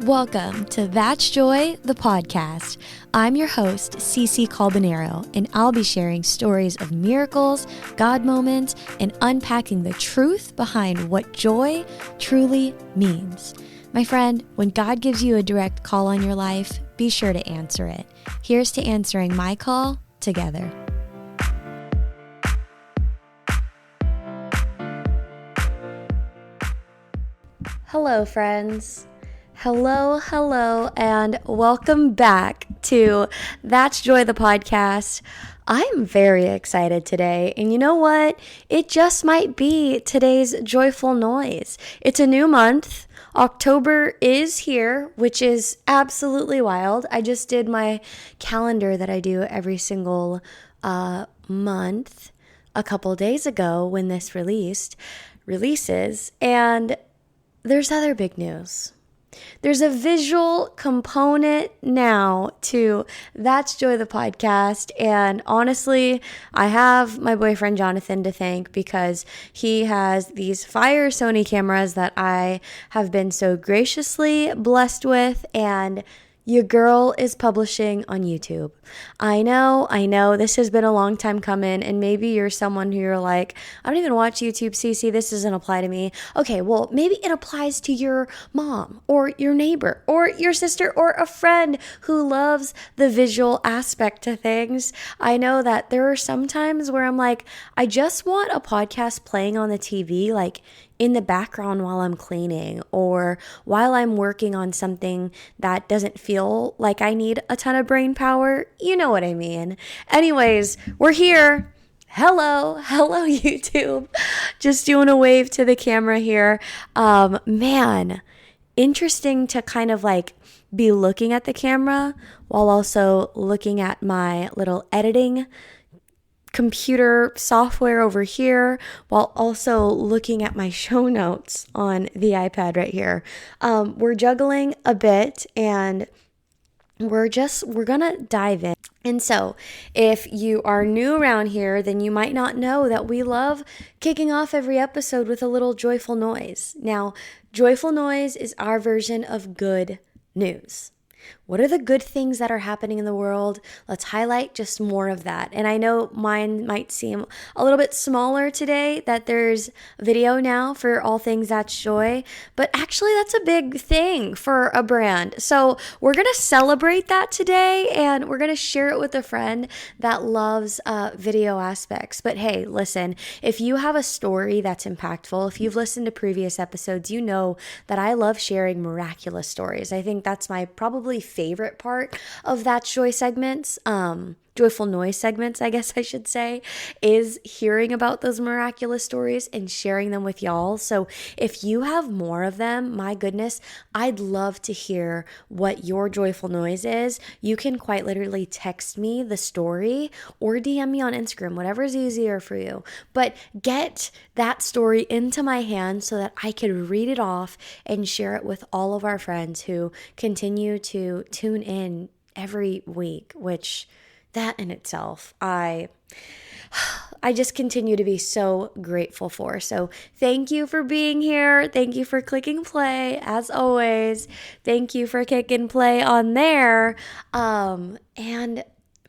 Welcome to That's Joy, the podcast. I'm your host, Cece Calbanero, and I'll be sharing stories of miracles, God moments, and unpacking the truth behind what joy truly means. My friend, when God gives you a direct call on your life, be sure to answer it. Here's to answering my call together. Hello, friends. Hello, and welcome back to That's Joy, the podcast. I'm very excited today, and you know what? It just might be today's joyful noise. It's a new month. October is here, which is absolutely wild. I just did my calendar that I do every single month a couple days ago when this releases, and there's other big news. There's a visual component now to That's Joy, the podcast. And honestly, I have my boyfriend Jonathan to thank because he has these fire Sony cameras that I have been so graciously blessed with, and your girl is publishing on YouTube. I know, this has been a long time coming, and maybe you're someone who you're like, I don't even watch YouTube, CC, this doesn't apply to me. Okay, well, maybe it applies to your mom, or your neighbor, or your sister, or a friend who loves the visual aspect to things. I know that there are some times where I'm like, I just want a podcast playing on the TV, like, in the background while I'm cleaning or while I'm working on something that doesn't feel like I need a ton of brain power. You know what I mean. Anyways, we're here. Hello, YouTube. Just doing a wave to the camera here. Man, interesting to kind of like be looking at the camera while also looking at my little editing computer software over here while also looking at my show notes on the iPad right here. We're juggling a bit and we're gonna dive in. And so if you are new around here, then you might not know that we love kicking off every episode with a little joyful noise. Now, joyful noise is our version of good news. What are the good things that are happening in the world? Let's highlight just more of that. And I know mine might seem a little bit smaller today, that there's video now for all things That's Joy, but actually that's a big thing for a brand. So we're going to celebrate that today, and we're going to share it with a friend that loves video aspects. But hey, listen, if you have a story that's impactful, if you've listened to previous episodes, you know that I love sharing miraculous stories. I think that's my probably favorite part of That's Joy segments, joyful noise segments, I guess I should say, is hearing about those miraculous stories and sharing them with y'all. So if you have more of them, my goodness, I'd love to hear what your joyful noise is. You can quite literally text me the story or DM me on Instagram, whatever is easier for you. But get that story into my hands so that I can read it off and share it with all of our friends who continue to tune in every week, which that in itself, I just continue to be so grateful for. So thank you for being here. Thank you for clicking play, as always. Thank you for kicking play on there. And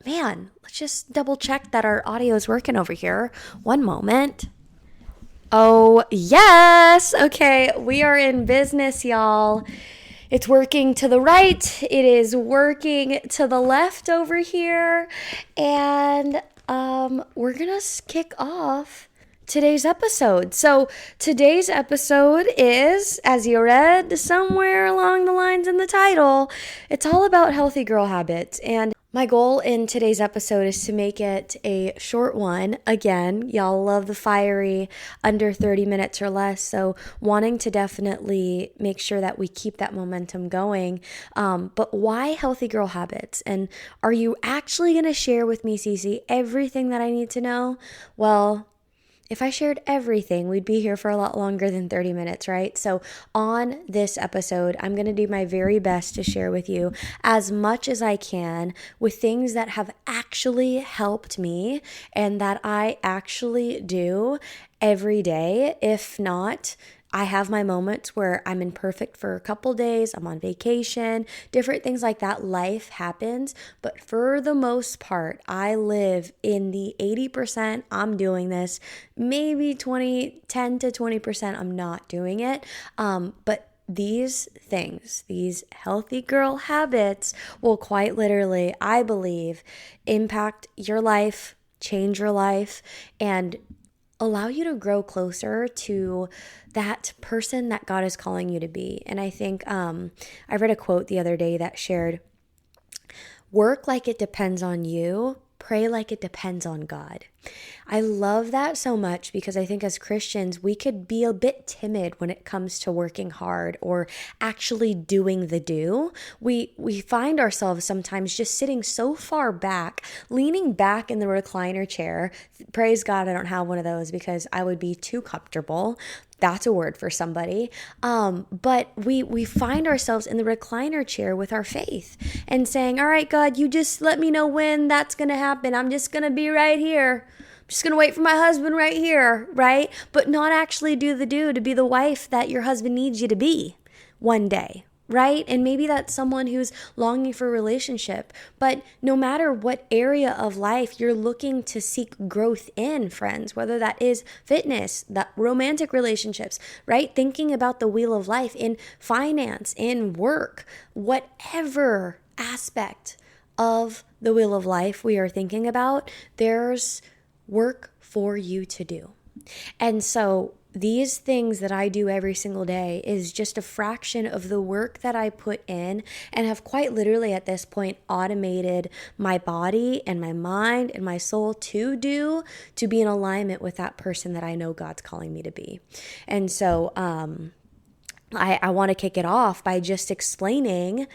man, let's just double check that our audio is working over here. One moment. Oh, yes. Okay, we are in business, y'all. It's working to the right. It is working to the left over here. And we're going to kick off today's episode. So today's episode is, as you read somewhere along the lines in the title, it's all about healthy girl habits. And my goal in today's episode is to make it a short one. Again, y'all love the fiery under 30 minutes or less, so wanting to definitely make sure that we keep that momentum going. But why healthy girl habits? And are you actually going to share with me, Cece, everything that I need to know? Well, if I shared everything, we'd be here for a lot longer than 30 minutes, right? So on this episode, I'm going to do my very best to share with you as much as I can with things that have actually helped me and that I actually do every day, if not I have my moments where I'm imperfect for a couple days, I'm on vacation, different things like that. Life happens. But for the most part, I live in the 80% I'm doing this, maybe 10 to 20% I'm not doing it. But these things, these healthy girl habits will quite literally, I believe, impact your life, change your life, and allow you to grow closer to that person that God is calling you to be. And I think I read a quote the other day that shared, work like it depends on you, pray like it depends on God. I love that so much because I think as Christians, we could be a bit timid when it comes to working hard or actually doing the do. We find ourselves sometimes just sitting so far back, leaning back in the recliner chair. Praise God, I don't have one of those because I would be too comfortable. That's a word for somebody. But we find ourselves in the recliner chair with our faith and saying, all right, God, you just let me know when that's going to happen. I'm just going to be right here. I'm just going to wait for my husband right here, right? But not actually do the do to be the wife that your husband needs you to be one day, right? And maybe that's someone who's longing for a relationship. But no matter what area of life you're looking to seek growth in, friends, whether that is fitness, that romantic relationships, right? Thinking about the wheel of life in finance, in work, whatever aspect of the wheel of life we are thinking about, there's work for you to do. And so these things that I do every single day is just a fraction of the work that I put in and have quite literally at this point automated my body and my mind and my soul to be in alignment with that person that I know God's calling me to be. And so I want to kick it off by just explaining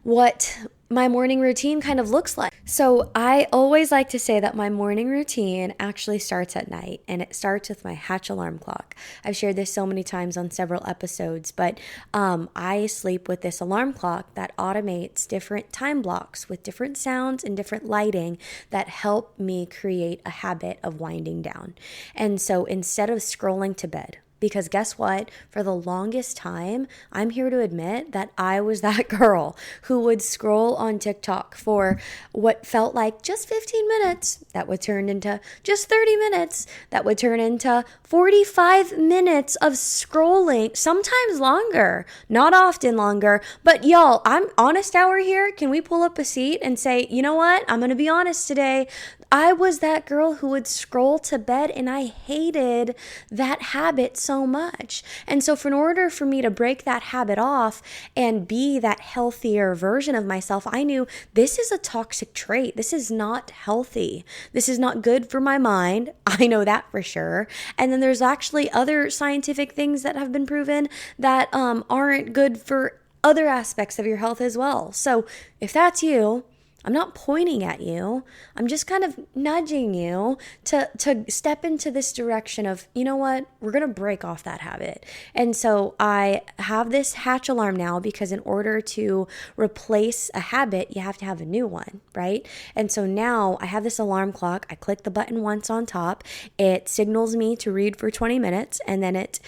what my morning routine kind of looks like. So I always like to say that my morning routine actually starts at night, and it starts with my Hatch alarm clock. I've shared this so many times on several episodes, but I sleep with this alarm clock that automates different time blocks with different sounds and different lighting that help me create a habit of winding down. And so instead of scrolling to bed, because guess what? For the longest time, I'm here to admit that I was that girl who would scroll on TikTok for what felt like just 15 minutes. That would turn into just 30 minutes. That would turn into 45 minutes of scrolling, sometimes longer, not often longer. But y'all, I'm honest hour here. Can we pull up a seat and say, you know what? I'm going to be honest today. I was that girl who would scroll to bed, and I hated that habit so much. And so in order for me to break that habit off and be that healthier version of myself, I knew this is a toxic trait. This is not healthy. This is not good for my mind. I know that for sure. And then there's actually other scientific things that have been proven that aren't good for other aspects of your health as well. So if that's you, I'm not pointing at you. I'm just kind of nudging you to step into this direction of, you know what, we're going to break off that habit. And so I have this Hatch alarm now because in order to replace a habit, you have to have a new one, right? And so now I have this alarm clock. I click the button once on top. It signals me to read for 20 minutes, and then it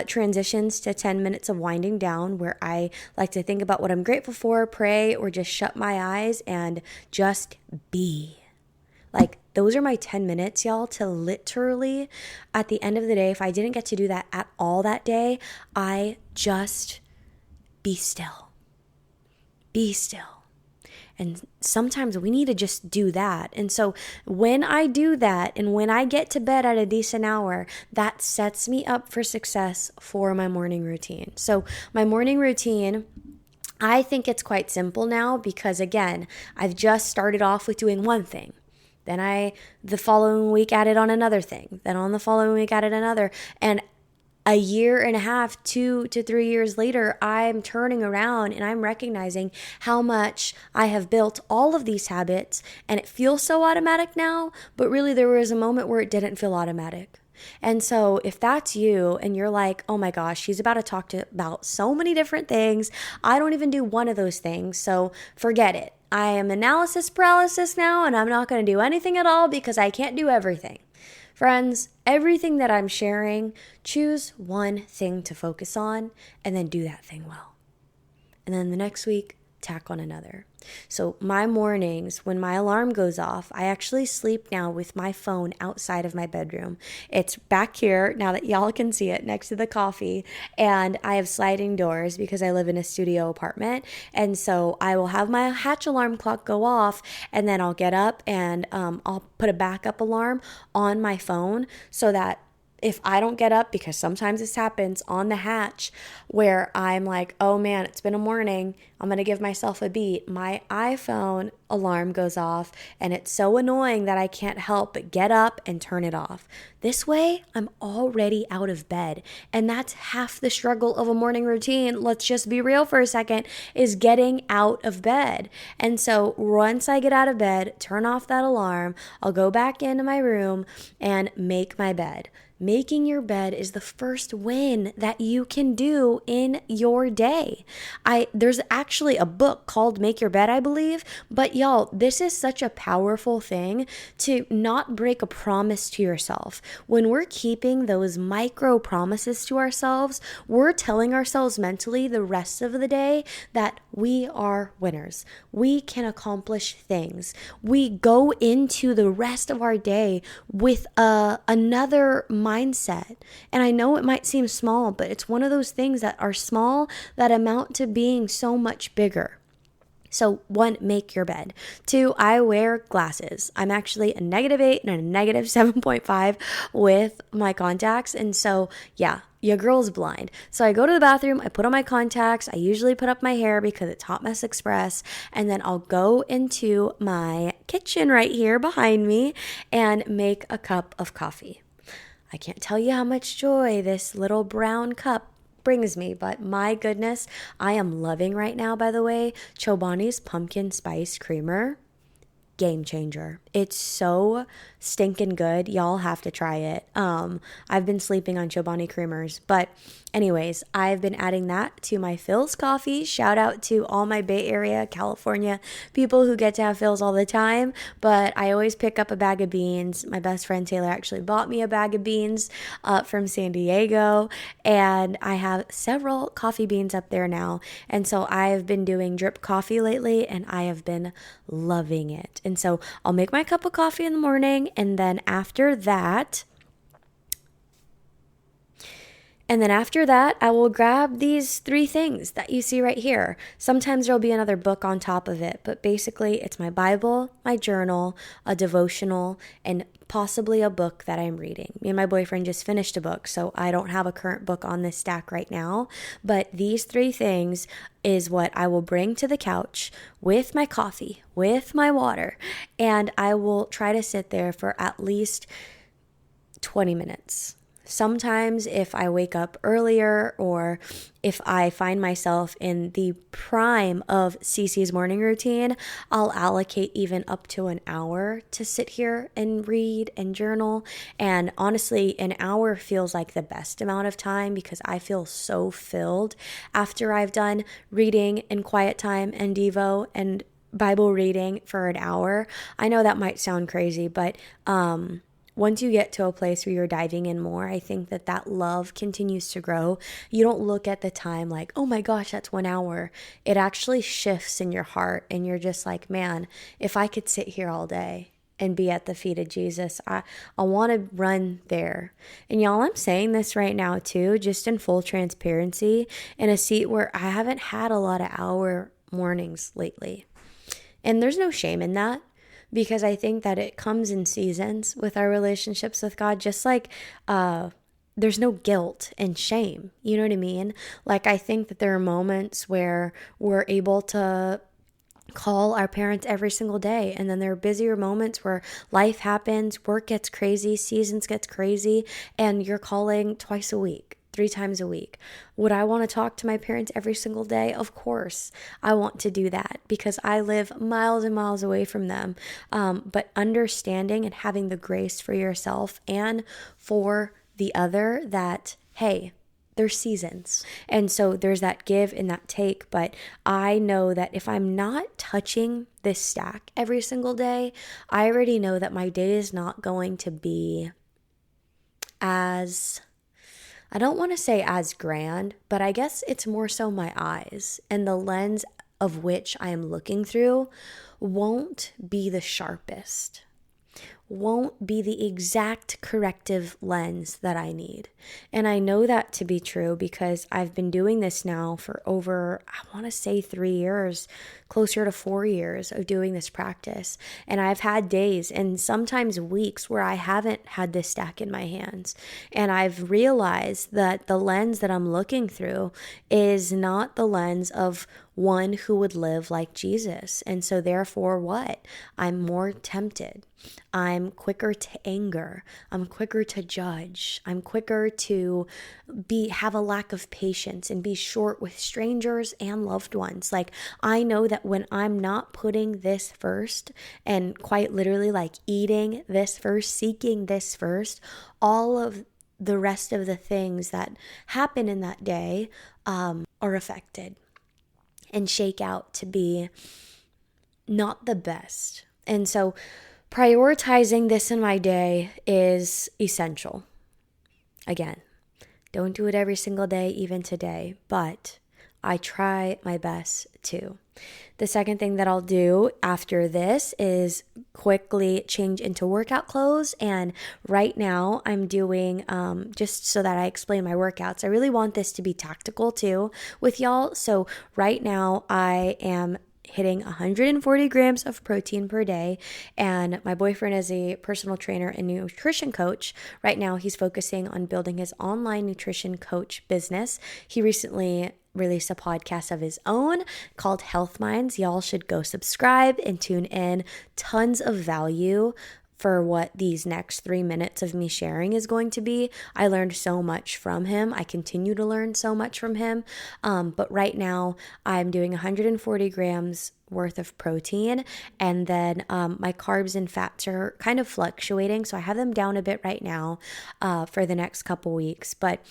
transitions to 10 minutes of winding down, where I like to think about what I'm grateful for, pray, or just shut my eyes and just be. Like, those are my 10 minutes, y'all, to literally, at the end of the day, if I didn't get to do that at all that day, I just be still. Be still. And sometimes we need to just do that. And so when I do that, and when I get to bed at a decent hour, that sets me up for success for my morning routine. So my morning routine, I think it's quite simple now because, again, I've just started off with doing one thing. Then the following week, added on another thing. Then on the following week, added another. And a year and a half, 2 to 3 years later, I'm turning around and I'm recognizing how much I have built all of these habits, and it feels so automatic now, but really there was a moment where it didn't feel automatic. And so if that's you and you're like, oh my gosh, she's about to talk about so many different things, I don't even do one of those things, so forget it. I am analysis paralysis now, and I'm not going to do anything at all because I can't do everything. Friends, everything that I'm sharing, choose one thing to focus on and then do that thing well. And then the next week, tack on another. So my mornings, when my alarm goes off, I actually sleep now with my phone outside of my bedroom. It's back here, now that y'all can see it, next to the coffee. And I have sliding doors because I live in a studio apartment. And so I will have my hatch alarm clock go off, and then I'll get up and I'll put a backup alarm on my phone so that if I don't get up, because sometimes this happens on the hatch where I'm like, oh man, it's been a morning, I'm going to give myself a beat. My iPhone alarm goes off and it's so annoying that I can't help but get up and turn it off. This way, I'm already out of bed. And that's half the struggle of a morning routine. Let's just be real for a second, is getting out of bed. And so once I get out of bed, turn off that alarm, I'll go back into my room and make my bed. Making your bed is the first win that you can do in your day. There's actually a book called Make Your Bed, I believe, but y'all, this is such a powerful thing to not break a promise to yourself. When we're keeping those micro promises to ourselves, we're telling ourselves mentally the rest of the day that we are winners. We can accomplish things. We go into the rest of our day with another mindset. And I know it might seem small, but it's one of those things that are small that amount to being so much bigger. So 1, make your bed. 2, I wear glasses. I'm actually a -8 and a -7.5 with my contacts. And so, yeah, your girl's blind. So I go to the bathroom, I put on my contacts. I usually put up my hair because it's Hot Mess Express. And then I'll go into my kitchen right here behind me and make a cup of coffee. I can't tell you how much joy this little brown cup brings me, but my goodness, I am loving right now, by the way, Chobani's pumpkin spice creamer. Game changer. It's so stinking good. Y'all have to try it. I've been sleeping on Chobani creamers, but anyways, I've been adding that to my Philz coffee. Shout out to all my Bay Area, California people who get to have Philz all the time, but I always pick up a bag of beans. My best friend Taylor actually bought me a bag of beans from San Diego, and I have several coffee beans up there now. And so I've been doing drip coffee lately, and I have been loving it. And so I'll make my cup of coffee in the morning, and then after that, I will grab these 3 things that you see right here. Sometimes there'll be another book on top of it, but basically it's my Bible, my journal, a devotional, and possibly a book that I'm reading. Me and my boyfriend just finished a book, so I don't have a current book on this stack right now, but these 3 things is what I will bring to the couch with my coffee, with my water, and I will try to sit there for at least 20 minutes. Sometimes if I wake up earlier or if I find myself in the prime of Cece's morning routine, I'll allocate even up to an hour to sit here and read and journal. And honestly, an hour feels like the best amount of time because I feel so filled after I've done reading in quiet time and Devo and Bible reading for an hour. I know that might sound crazy, but once you get to a place where you're diving in more, I think that love continues to grow. You don't look at the time like, oh my gosh, that's 1 hour. It actually shifts in your heart, and you're just like, man, if I could sit here all day and be at the feet of Jesus, I want to run there. And y'all, I'm saying this right now too, just in full transparency, in a seat where I haven't had a lot of hour mornings lately. And there's no shame in that, because I think that it comes in seasons with our relationships with God, just like there's no guilt and shame. You know what I mean? Like, I think that there are moments where we're able to call our parents every single day, and then there are busier moments where life happens, work gets crazy, seasons gets crazy, and you're calling twice a week, 3 times a week. Would I want to talk to my parents every single day? Of course, I want to do that because I live miles and miles away from them. But understanding and having the grace for yourself and for the other that, hey, there's seasons. And so there's that give and that take. But I know that if I'm not touching this stack every single day, I already know that my day is not going to be as, I don't want to say as grand, but I guess it's more so my eyes and the lens of which I am looking through won't be the sharpest, won't be the exact corrective lens that I need. And I know that to be true because I've been doing this now for over, I want to say 3 years, closer to 4 years of doing this practice. And I've had days and sometimes weeks where I haven't had this stack in my hands. And I've realized that the lens that I'm looking through is not the lens of one who would live like Jesus. And so therefore what? I'm more tempted. I'm quicker to anger. I'm quicker to judge. I'm quicker to have a lack of patience and be short with strangers and loved ones. Like, I know that when I'm not putting this first and quite literally like eating this first, seeking this first, all of the rest of the things that happen in that day are affected and shake out to be not the best. And so prioritizing this in my day is essential. Again, don't do it every single day, even today, but I try my best to. The second thing that I'll do after this is quickly change into workout clothes. And right now I'm doing, just so that I explain my workouts, I really want this to be tactical too with y'all. So right now I am hitting 140 grams of protein per day. And my boyfriend is a personal trainer and nutrition coach. Right now, he's focusing on building his online nutrition coach business. He recently released a podcast of his own called Health Minds. Y'all should go subscribe and tune in. Tons of value for what these next 3 minutes of me sharing is going to be. I learned so much from him. I continue to learn so much from him. But right now I'm doing 140 grams worth of protein, and then my carbs and fats are kind of fluctuating. So I have them down a bit right now for the next couple weeks, but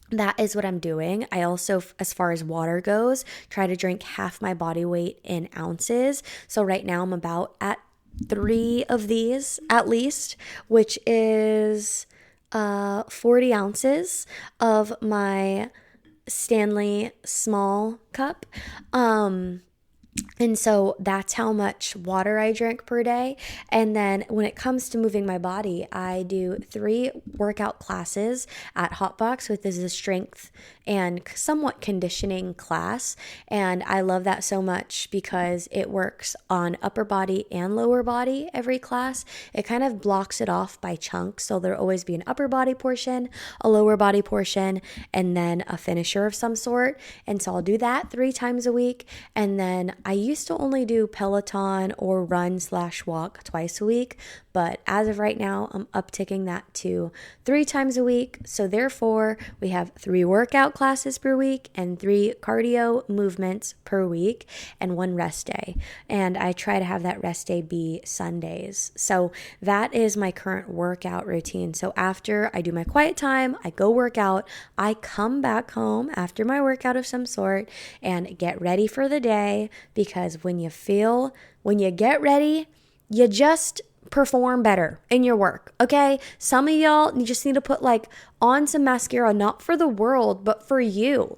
that is what I'm doing. I also, as far as water goes, try to drink half my body weight in ounces. So right now I'm about at 3 of these at least, which is 40 ounces of my Stanley small cup. And so that's how much water I drink per day. And then when it comes to moving my body, I do 3 workout classes at Hotbox, which is a strength and somewhat conditioning class. And I love that so much because it works on upper body and lower body every class. It kind of blocks it off by chunks. So there'll always be an upper body portion, a lower body portion, and then a finisher of some sort. And so I'll do that 3 times a week. And then I used to only do Peloton or run/walk twice a week, but as of right now, I'm upticking that to 3 times a week. So therefore, we have 3 workout classes per week and 3 cardio movements per week and 1 rest day. And I try to have that rest day be Sundays. So that is my current workout routine. So after I do my quiet time, I go work out, I come back home after my workout of some sort and get ready for the day, because when you get ready, you just perform better in your work, okay? Some of y'all, you just need to put on some mascara, not for the world, but for you.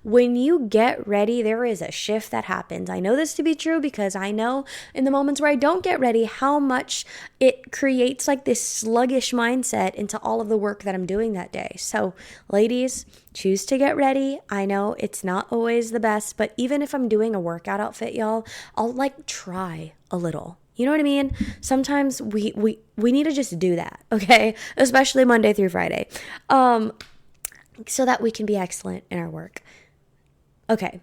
When you get ready, there is a shift that happens. I know this to be true because I know in the moments where I don't get ready, how much it creates this sluggish mindset into all of the work that I'm doing that day. So ladies, choose to get ready. I know it's not always the best, but even if I'm doing a workout outfit, y'all, I'll try a little. You know what I mean? Sometimes we need to just do that, okay? Especially Monday through Friday, so that we can be excellent in our work. Okay,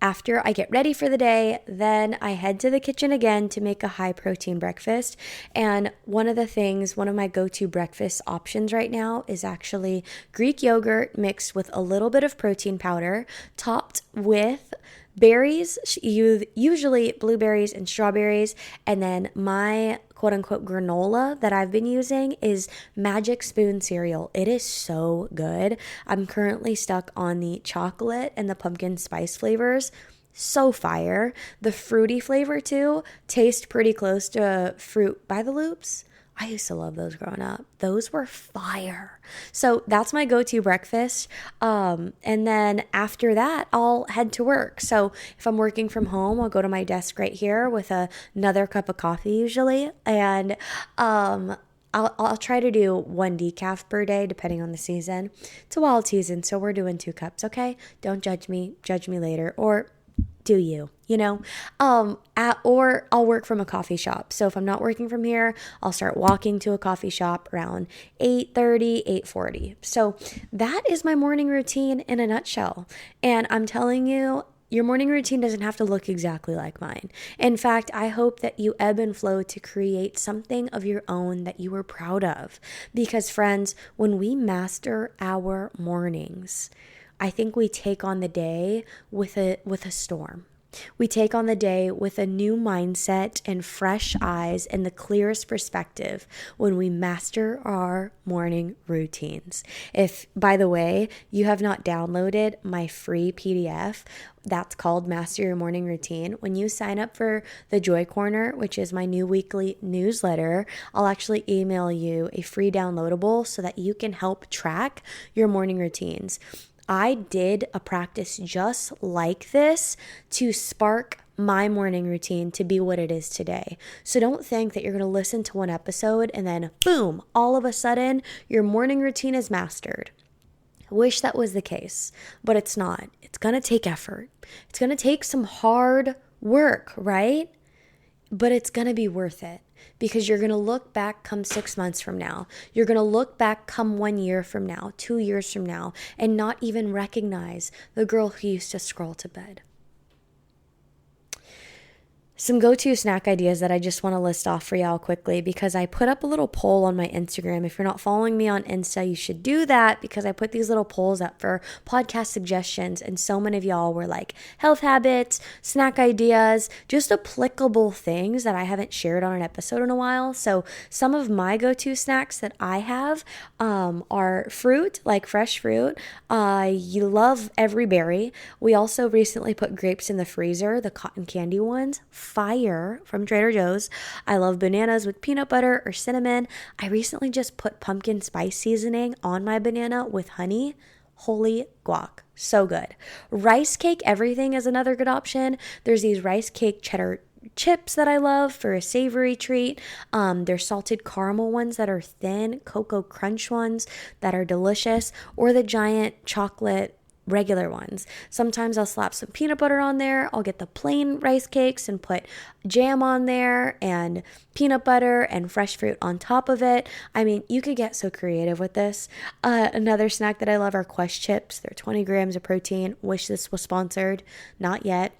after I get ready for the day, then I head to the kitchen again to make a high protein breakfast. And one of my go-to breakfast options right now is actually Greek yogurt mixed with a little bit of protein powder, topped with berries, usually blueberries and strawberries. And then my quote-unquote granola that I've been using is Magic Spoon cereal. It is so good. I'm currently stuck on the chocolate and the pumpkin spice flavors. So fire. The fruity flavor too tastes pretty close to Fruit by the Loops. I used to love those growing up. Those were fire. So that's my go-to breakfast. And then after that, I'll head to work. So if I'm working from home, I'll go to my desk right here with another cup of coffee usually. And I'll try to do one decaf per day, depending on the season. It's a wild season, so we're doing 2 cups, okay? Don't judge me. Judge me later. Or do you, or I'll work from a coffee shop. So if I'm not working from here, I'll start walking to a coffee shop around 8:30, 8:40. So that is my morning routine in a nutshell. And I'm telling you, your morning routine doesn't have to look exactly like mine. In fact, I hope that you ebb and flow to create something of your own that you are proud of. Because friends, when we master our mornings, I think we take on the day with a storm. We take on the day with a new mindset and fresh eyes and the clearest perspective when we master our morning routines. If, by the way, you have not downloaded my free PDF, that's called Master Your Morning Routine. When you sign up for the Joy Corner, which is my new weekly newsletter, I'll actually email you a free downloadable so that you can help track your morning routines. I did a practice just like this to spark my morning routine to be what it is today. So don't think that you're going to listen to one episode and then boom, all of a sudden your morning routine is mastered. I wish that was the case, but it's not. It's going to take effort. It's going to take some hard work, right? But it's going to be worth it. Because you're going to look back come 6 months from now. You're going to look back come 1 year from now, 2 years from now, and not even recognize the girl who used to scroll to bed. Some go-to snack ideas that I just want to list off for y'all quickly because I put up a little poll on my Instagram. If you're not following me on Insta, you should do that because I put these little polls up for podcast suggestions and so many of y'all were like health habits, snack ideas, just applicable things that I haven't shared on an episode in a while. So some of my go-to snacks that I have are fruit, like fresh fruit. You love every berry. We also recently put grapes in the freezer, the cotton candy ones. Fire from Trader Joe's. I love bananas with peanut butter or cinnamon. I recently just put pumpkin spice seasoning on my banana with honey. Holy guac. So good. Rice cake everything is another good option. There's these rice cake cheddar chips that I love for a savory treat. There's salted caramel ones that are thin, cocoa crunch ones that are delicious, or the giant chocolate regular ones. Sometimes I'll slap some peanut butter on there. I'll get the plain rice cakes and put jam on there and peanut butter and fresh fruit on top of it. I mean, you could get so creative with this. Another snack that I love are Quest chips. They're 20 grams of protein. Wish this was sponsored. Not yet.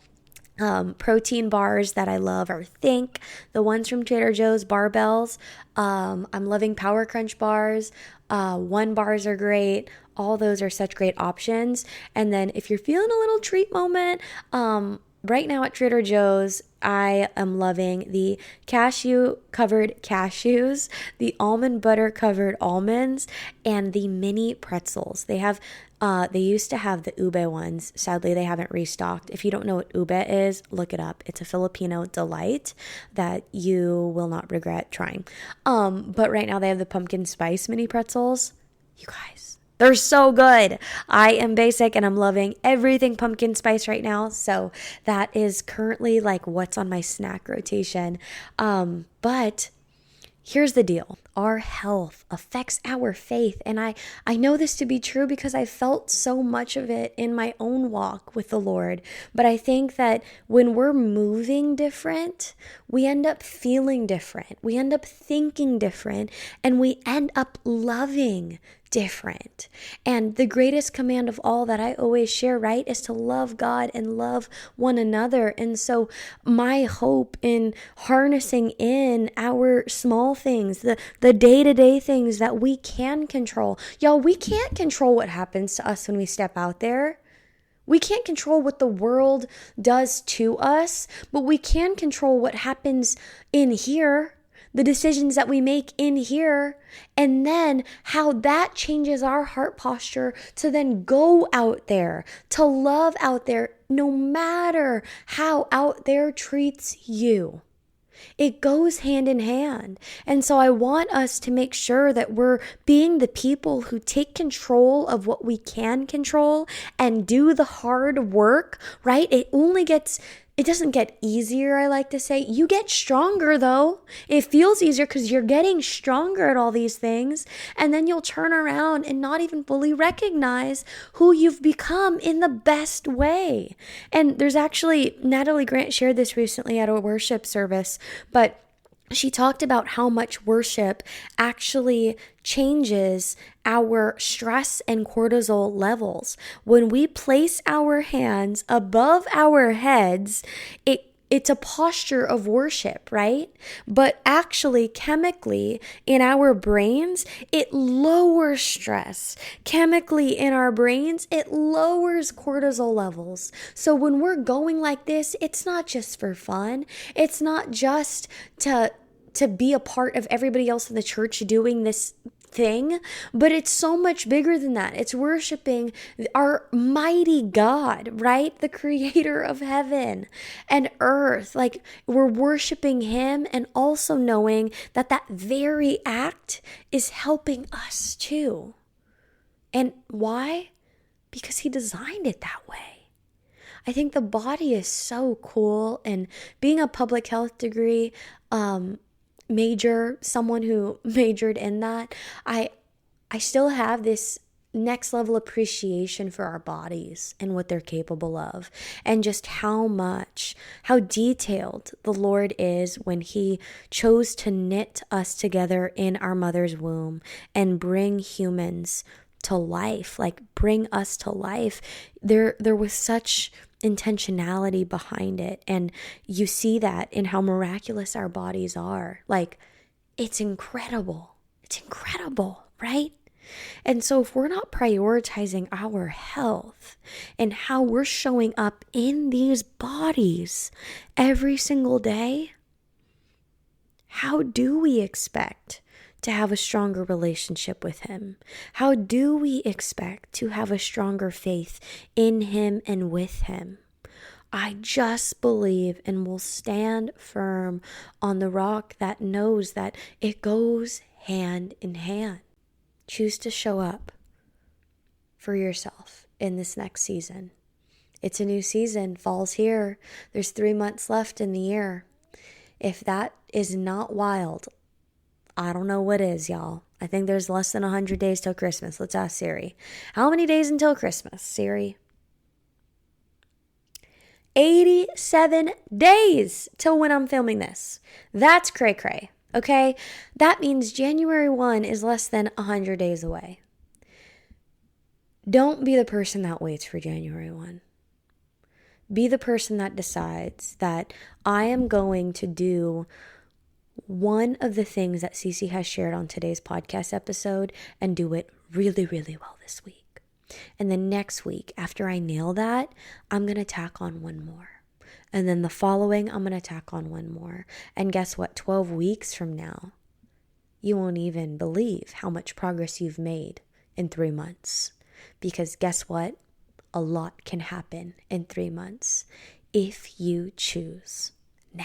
Protein bars that I love are Think, the ones from Trader Joe's barbells. I'm loving Power Crunch bars. One bars are great. All those are such great options. And then if you're feeling a little treat moment, right now at Trader Joe's, I am loving the cashew covered cashews, the almond butter covered almonds, and the mini pretzels. They used to have the ube ones. Sadly, they haven't restocked. If you don't know what ube is, look it up. It's a Filipino delight that you will not regret trying. But right now they have the pumpkin spice mini pretzels. You guys, they're so good. I am basic and I'm loving everything pumpkin spice right now. So that is currently like what's on my snack rotation. But here's the deal. Our health affects our faith. And I know this to be true because I felt so much of it in my own walk with the Lord. But I think that when we're moving different, we end up feeling different. We end up thinking different. And we end up loving different. And the greatest command of all that I always share, right, is to love God and love one another. And so my hope in harnessing in our small things, the day-to-day things that we can control. Y'all, we can't control what happens to us when we step out there. We can't control what the world does to us, but we can control what happens in here. The decisions that we make in here, and then how that changes our heart posture to then go out there, to love out there, no matter how out there treats you. It goes hand in hand. And so I want us to make sure that we're being the people who take control of what we can control and do the hard work, right? It doesn't get easier, I like to say. You get stronger though. It feels easier because you're getting stronger at all these things. And then you'll turn around and not even fully recognize who you've become in the best way. And there's actually, Natalie Grant shared this recently at a worship service, but she talked about how much worship actually changes our stress and cortisol levels. When we place our hands above our heads, it's a posture of worship, right? But actually, chemically, in our brains, it lowers stress. Chemically, in our brains, it lowers cortisol levels. So when we're going like this, it's not just for fun. It's not just to be a part of everybody else in the church doing this thing, but it's so much bigger than that. It's worshiping our mighty God, right? The creator of heaven and earth. Like, we're worshiping him and also knowing that that very act is helping us too. And why? Because he designed it that way. I think the body is so cool, and being a public health degree, someone who majored in that, I still have this next level appreciation for our bodies and what they're capable of, and just how detailed the Lord is when he chose to knit us together in our mother's womb and bring humans to life, like bring us to life. There was such intentionality behind it, and you see that in how miraculous our bodies are. Like, it's incredible, right? And so if we're not prioritizing our health and how we're showing up in these bodies every single day, how do we expect to have a stronger relationship with him? How do we expect to have a stronger faith in him and with him? I just believe and will stand firm on the rock that knows that it goes hand in hand. Choose to show up for yourself in this next season. It's a new season. Fall's here. There's 3 months left in the year. If that is not wild, I don't know what is, y'all. I think there's less than 100 days till Christmas. Let's ask Siri. How many days until Christmas, Siri? 87 days till when I'm filming this. That's cray-cray, okay? That means January 1 is less than 100 days away. Don't be the person that waits for January 1. Be the person that decides that I am going to do one of the things that Cece has shared on today's podcast episode and do it really, really well this week. And then next week, after I nail that, I'm going to tack on one more. And then the following, I'm going to tack on one more. And guess what? 12 weeks from now, you won't even believe how much progress you've made in 3 months. Because guess what? A lot can happen in 3 months if you choose now.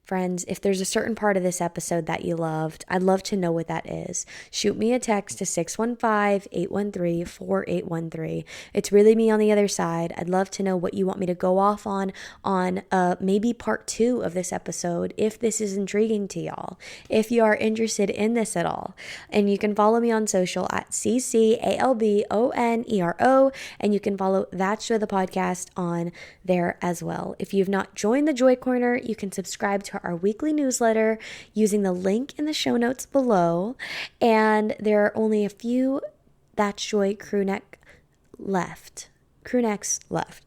Friends, if there's a certain part of this episode that you loved, I'd love to know what that is. Shoot me a text to 615-813-4813. It's really me on the other side. I'd love to know what you want me to go off on maybe part 2 of this episode, if this is intriguing to y'all, if you are interested in this at all. And you can follow me on social at CCALBONERO, and you can follow That's Joy the Podcast on there as well. If you've not joined the Joy Corner, you can subscribe to our weekly newsletter using the link in the show notes below. And there are only a few That's Joy crew necks left.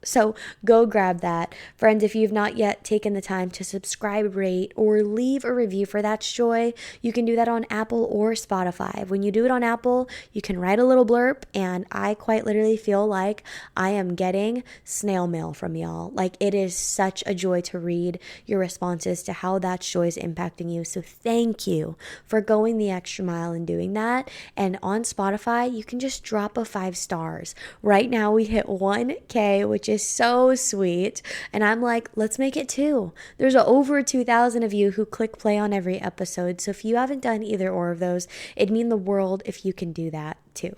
So go grab that. Friends, if you've not yet taken the time to subscribe, rate, or leave a review for That's Joy, you can do that on Apple or Spotify. When you do it on Apple, you can write a little blurb, and I quite literally feel like I am getting snail mail from y'all. Like, it is such a joy to read your responses to how That's Joy is impacting you. So thank you for going the extra mile and doing that. And on Spotify, you can just drop a 5 stars. Right now, we hit 1 1K, which is so sweet. And I'm like, let's make it 2. There's over 2,000 of you who click play on every episode. So if you haven't done either or of those, it'd mean the world if you can do that too.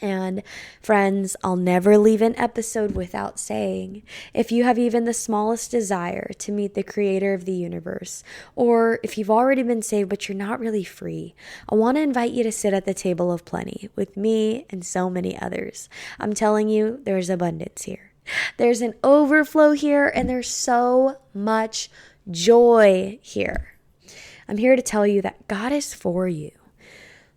And friends, I'll never leave an episode without saying, if you have even the smallest desire to meet the creator of the universe, or if you've already been saved but you're not really free, I want to invite you to sit at the table of plenty with me and so many others. I'm telling you, there's abundance here. There's an overflow here, and there's so much joy here. I'm here to tell you that God is for you.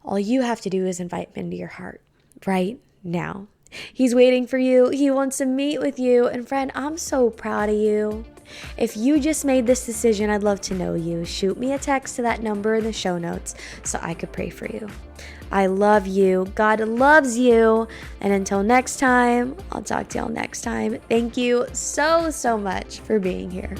All you have to do is invite him into your heart. Right now. He's waiting for you. He wants to meet with you. And friend, I'm so proud of you. If you just made this decision, I'd love to know you. Shoot me a text to that number in the show notes so I could pray for you. I love you. God loves you. And until next time, I'll talk to y'all next time. Thank you so much for being here.